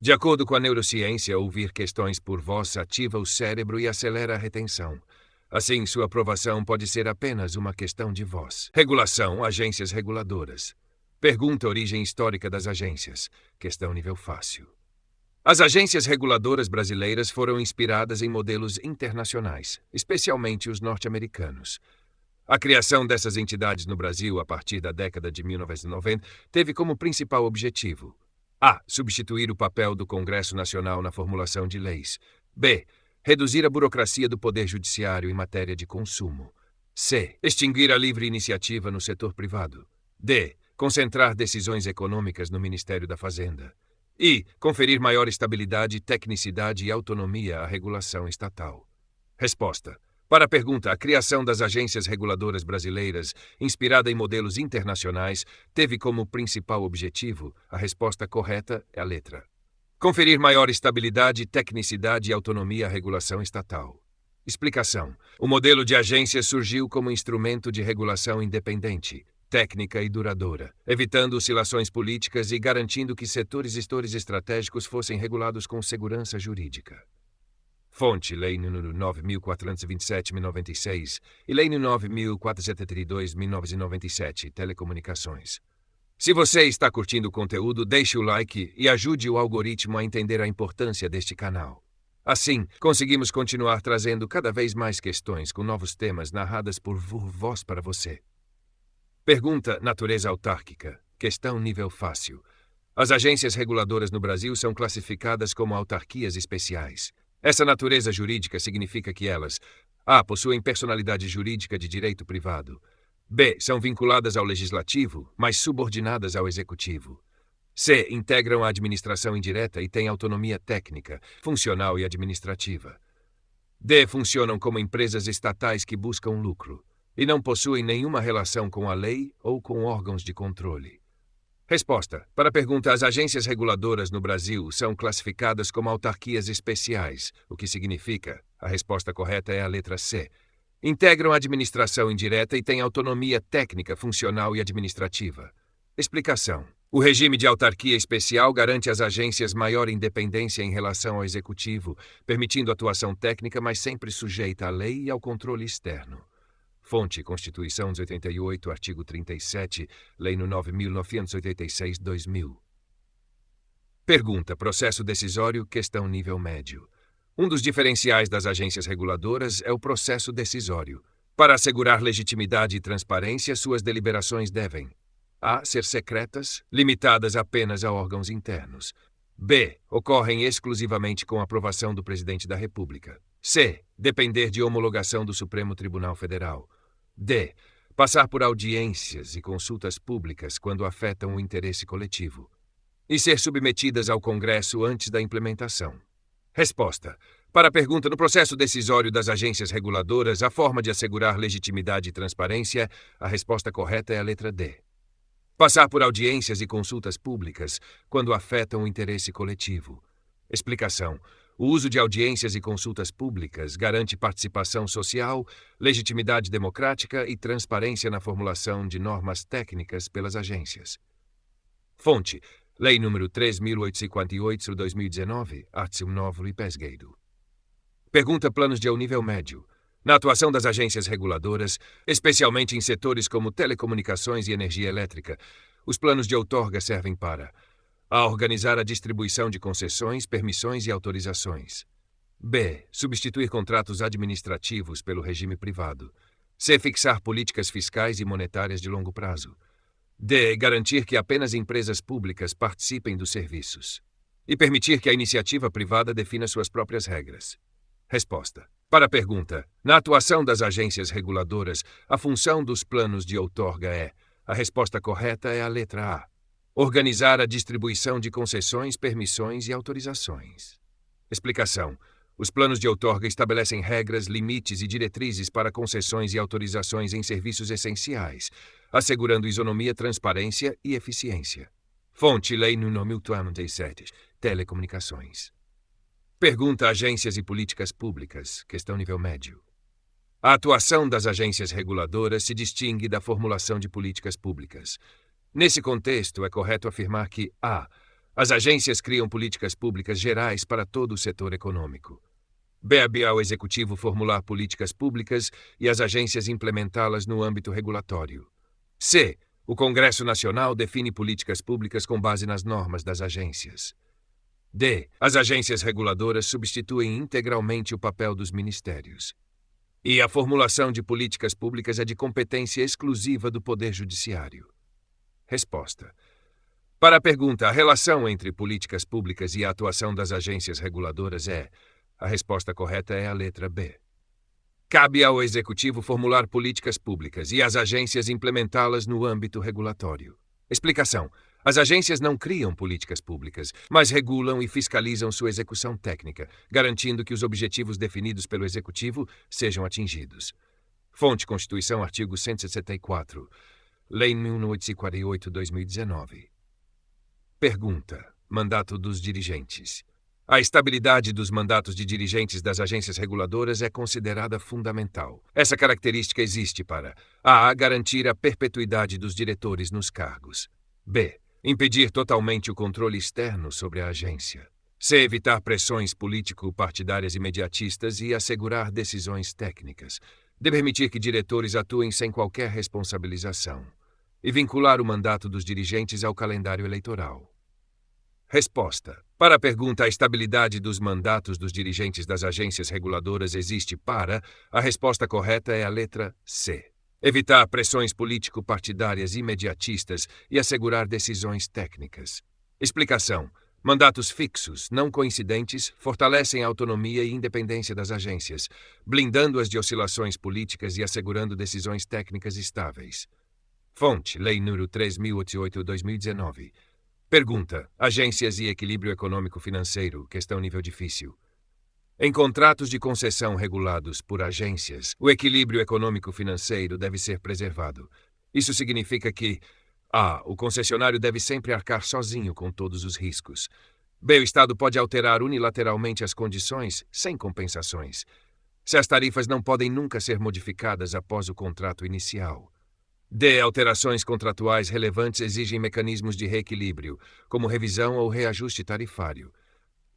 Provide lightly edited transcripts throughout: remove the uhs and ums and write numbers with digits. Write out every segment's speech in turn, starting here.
De acordo com a neurociência, ouvir questões por voz ativa o cérebro e acelera a retenção. Assim, sua aprovação pode ser apenas uma questão de voz. Regulação, agências reguladoras. Pergunta: origem histórica das agências. Questão nível fácil. As agências reguladoras brasileiras foram inspiradas em modelos internacionais, especialmente os norte-americanos. A criação dessas entidades no Brasil a partir da década de 1990 teve como principal objetivo: a. Substituir o papel do Congresso Nacional na formulação de leis. B. Reduzir a burocracia do Poder Judiciário em matéria de consumo. C. Extinguir a livre iniciativa no setor privado. D. Concentrar decisões econômicas no Ministério da Fazenda. E. Conferir maior estabilidade, tecnicidade e autonomia à regulação estatal. Resposta. Para a pergunta: a criação das agências reguladoras brasileiras, inspirada em modelos internacionais, teve como principal objetivo, a resposta correta é a letra: conferir maior estabilidade, tecnicidade e autonomia à regulação estatal. Explicação. O modelo de agência surgiu como instrumento de regulação independente, técnica e duradoura, evitando oscilações políticas e garantindo que setores estratégicos fossem regulados com segurança jurídica. Fonte: Lei nº 9.427/96 e Lei nº 9.472/1997, Telecomunicações. Se você está curtindo o conteúdo, deixe o like e ajude o algoritmo a entender a importância deste canal. Assim, conseguimos continuar trazendo cada vez mais questões com novos temas narradas por voz para você. Pergunta: natureza autárquica. Questão nível fácil. As agências reguladoras no Brasil são classificadas como autarquias especiais. Essa natureza jurídica significa que elas: a. Possuem personalidade jurídica de direito privado. B. São vinculadas ao legislativo, mas subordinadas ao executivo. C. Integram a administração indireta e têm autonomia técnica, funcional e administrativa. D. Funcionam como empresas estatais que buscam lucro e não possuem nenhuma relação com a lei ou com órgãos de controle. Resposta. Para a pergunta: as agências reguladoras no Brasil são classificadas como autarquias especiais, o que significa? A resposta correta é a letra C. Integram a administração indireta e têm autonomia técnica, funcional e administrativa. Explicação. O regime de autarquia especial garante às agências maior independência em relação ao executivo, permitindo atuação técnica, mas sempre sujeita à lei e ao controle externo. Fonte: Constituição de 88, artigo 37, Lei no 9.986/2000. Pergunta: processo decisório, questão nível médio. Um dos diferenciais das agências reguladoras é o processo decisório. Para assegurar legitimidade e transparência, suas deliberações devem: a. Ser secretas, limitadas apenas a órgãos internos. B. Ocorrem exclusivamente com aprovação do Presidente da República. C. Depender de homologação do Supremo Tribunal Federal. D. Passar por audiências e consultas públicas quando afetam o interesse coletivo. E ser submetidas ao Congresso antes da implementação. Resposta. Para a pergunta: no processo decisório das agências reguladoras, a forma de assegurar legitimidade e transparência, a resposta correta é a letra D. Passar por audiências e consultas públicas quando afetam o interesse coletivo. Explicação. O uso de audiências e consultas públicas garante participação social, legitimidade democrática e transparência na formulação de normas técnicas pelas agências. Fonte: Lei nº 3.858/2019, artigo 9 e pesgueiro. Pergunta: planos de ao nível médio. Na atuação das agências reguladoras, especialmente em setores como telecomunicações e energia elétrica, os planos de outorga servem para: a. Organizar a distribuição de concessões, permissões e autorizações. B. Substituir contratos administrativos pelo regime privado. C. Fixar políticas fiscais e monetárias de longo prazo. D. Garantir que apenas empresas públicas participem dos serviços. E permitir que a iniciativa privada defina suas próprias regras. Resposta. Para a pergunta: na atuação das agências reguladoras, a função dos planos de outorga é: a resposta correta é a letra A. Organizar a distribuição de concessões, permissões e autorizações. Explicação. Os planos de outorga estabelecem regras, limites e diretrizes para concessões e autorizações em serviços essenciais, assegurando isonomia, transparência e eficiência. Fonte: Lei nº 9.097, Telecomunicações. Pergunta: agências e políticas públicas, questão nível médio. A atuação das agências reguladoras se distingue da formulação de políticas públicas. Nesse contexto, é correto afirmar que: a. As agências criam políticas públicas gerais para todo o setor econômico. Cabe ao Executivo formular políticas públicas e as agências implementá-las no âmbito regulatório. C. O Congresso Nacional define políticas públicas com base nas normas das agências. D. As agências reguladoras substituem integralmente o papel dos ministérios. E a formulação de políticas públicas é de competência exclusiva do Poder Judiciário. Resposta. Para a pergunta, a relação entre políticas públicas e a atuação das agências reguladoras é... A resposta correta é a letra B. Cabe ao Executivo formular políticas públicas e às agências implementá-las no âmbito regulatório. Explicação. As agências não criam políticas públicas, mas regulam e fiscalizam sua execução técnica, garantindo que os objetivos definidos pelo Executivo sejam atingidos. Fonte Constituição, artigo 164. Lei 1848/2019. Pergunta. Mandato dos dirigentes. A estabilidade dos mandatos de dirigentes das agências reguladoras é considerada fundamental. Essa característica existe para a. Garantir a perpetuidade dos diretores nos cargos. B. Impedir totalmente o controle externo sobre a agência. C. Evitar pressões político-partidárias imediatistas e assegurar decisões técnicas. D. Permitir que diretores atuem sem qualquer responsabilização. E vincular o mandato dos dirigentes ao calendário eleitoral. Resposta. Para a pergunta, a estabilidade dos mandatos dos dirigentes das agências reguladoras existe para... A resposta correta é a letra C. Evitar pressões político-partidárias imediatistas e assegurar decisões técnicas. Explicação. Mandatos fixos, não coincidentes, fortalecem a autonomia e independência das agências, blindando-as de oscilações políticas e assegurando decisões técnicas estáveis. Fonte. Lei nº 3088/2019. Pergunta. Agências e equilíbrio econômico-financeiro. Questão nível difícil. Em contratos de concessão regulados por agências, o equilíbrio econômico-financeiro deve ser preservado. Isso significa que a. O concessionário deve sempre arcar sozinho com todos os riscos. B. O Estado pode alterar unilateralmente as condições, sem compensações. C. As tarifas não podem nunca ser modificadas após o contrato inicial. D. Alterações contratuais relevantes exigem mecanismos de reequilíbrio, como revisão ou reajuste tarifário.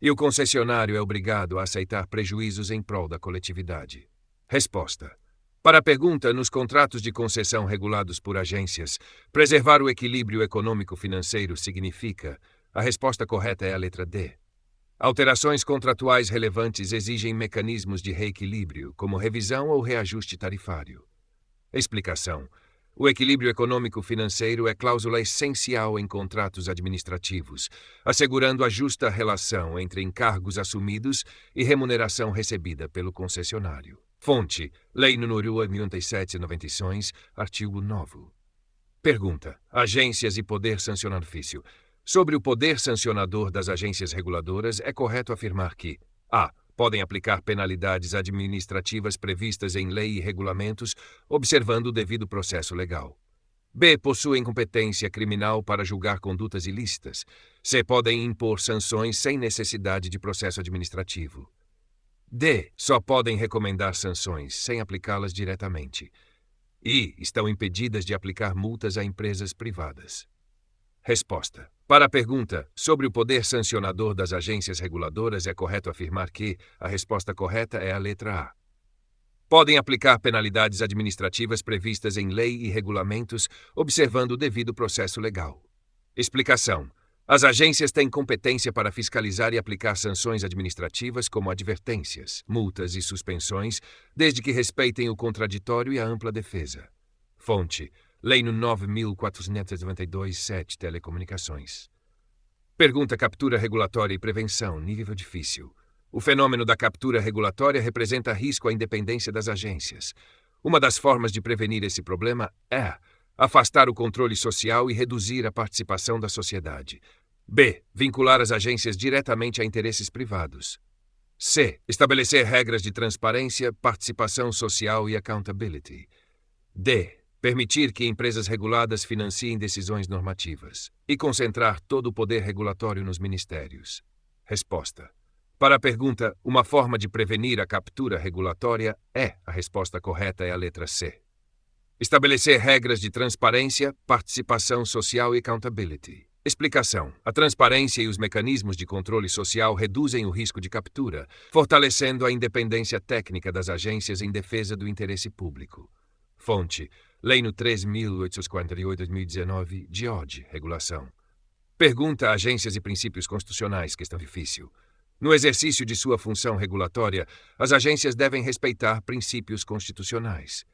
E o concessionário é obrigado a aceitar prejuízos em prol da coletividade. Resposta. Para a pergunta, nos contratos de concessão regulados por agências, preservar o equilíbrio econômico-financeiro significa... A resposta correta é a letra D. Alterações contratuais relevantes exigem mecanismos de reequilíbrio, como revisão ou reajuste tarifário. Explicação. O equilíbrio econômico-financeiro é cláusula essencial em contratos administrativos, assegurando a justa relação entre encargos assumidos e remuneração recebida pelo concessionário. Fonte. Lei nº 87/96, artigo 9. Pergunta. Agências e poder sancionador. Sobre o poder sancionador das agências reguladoras, é correto afirmar que a. Podem aplicar penalidades administrativas previstas em lei e regulamentos, observando o devido processo legal. B. Possuem competência criminal para julgar condutas ilícitas. C. Podem impor sanções sem necessidade de processo administrativo. D. Só podem recomendar sanções, sem aplicá-las diretamente. E. Estão impedidas de aplicar multas a empresas privadas. Resposta. Para a pergunta sobre o poder sancionador das agências reguladoras, é correto afirmar que a resposta correta é a letra A. Podem aplicar penalidades administrativas previstas em lei e regulamentos, observando o devido processo legal. Explicação. As agências têm competência para fiscalizar e aplicar sanções administrativas como advertências, multas e suspensões, desde que respeitem o contraditório e a ampla defesa. Fonte. Lei no 9.492/7, Telecomunicações. Pergunta. Captura regulatória e prevenção, nível difícil. O fenômeno da captura regulatória representa risco à independência das agências. Uma das formas de prevenir esse problema é afastar o controle social e reduzir a participação da sociedade. B. Vincular as agências diretamente a interesses privados. C. Estabelecer regras de transparência, participação social e accountability. D. Permitir que empresas reguladas financiem decisões normativas. E concentrar todo o poder regulatório nos ministérios. Resposta. Para a pergunta, uma forma de prevenir a captura regulatória é... A resposta correta é a letra C. Estabelecer regras de transparência, participação social e accountability. Explicação. A transparência e os mecanismos de controle social reduzem o risco de captura, fortalecendo a independência técnica das agências em defesa do interesse público. Fonte. Lei no 3.848/2019, DIOD, regulação. Pergunta a agências e princípios constitucionais, questão difícil. No exercício de sua função regulatória, as agências devem respeitar princípios constitucionais.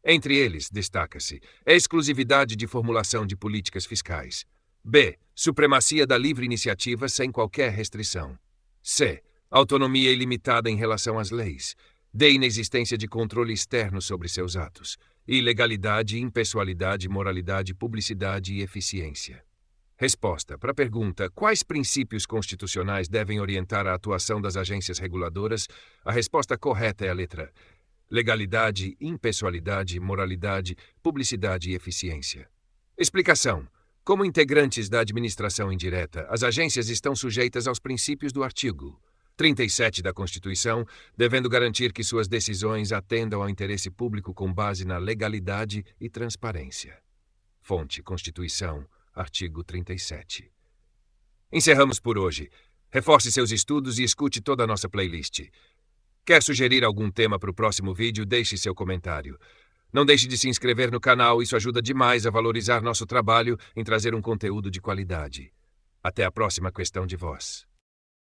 Entre eles, destaca-se, a exclusividade de formulação de políticas fiscais. B. Supremacia da livre iniciativa sem qualquer restrição. C. Autonomia ilimitada em relação às leis. D. Inexistência de controle externo sobre seus atos. E legalidade, impessoalidade, moralidade, publicidade e eficiência. Resposta. Para a pergunta, quais princípios constitucionais devem orientar a atuação das agências reguladoras? A resposta correta é a letra: legalidade, impessoalidade, moralidade, publicidade e eficiência. Explicação. Como integrantes da administração indireta, as agências estão sujeitas aos princípios do artigo 37 da Constituição, devendo garantir que suas decisões atendam ao interesse público com base na legalidade e transparência. Fonte: Constituição, artigo 37. Encerramos por hoje. Reforce seus estudos e escute toda a nossa playlist. Quer sugerir algum tema para o próximo vídeo? Deixe seu comentário. Não deixe de se inscrever no canal, isso ajuda demais a valorizar nosso trabalho em trazer um conteúdo de qualidade. Até a próxima questão de voz.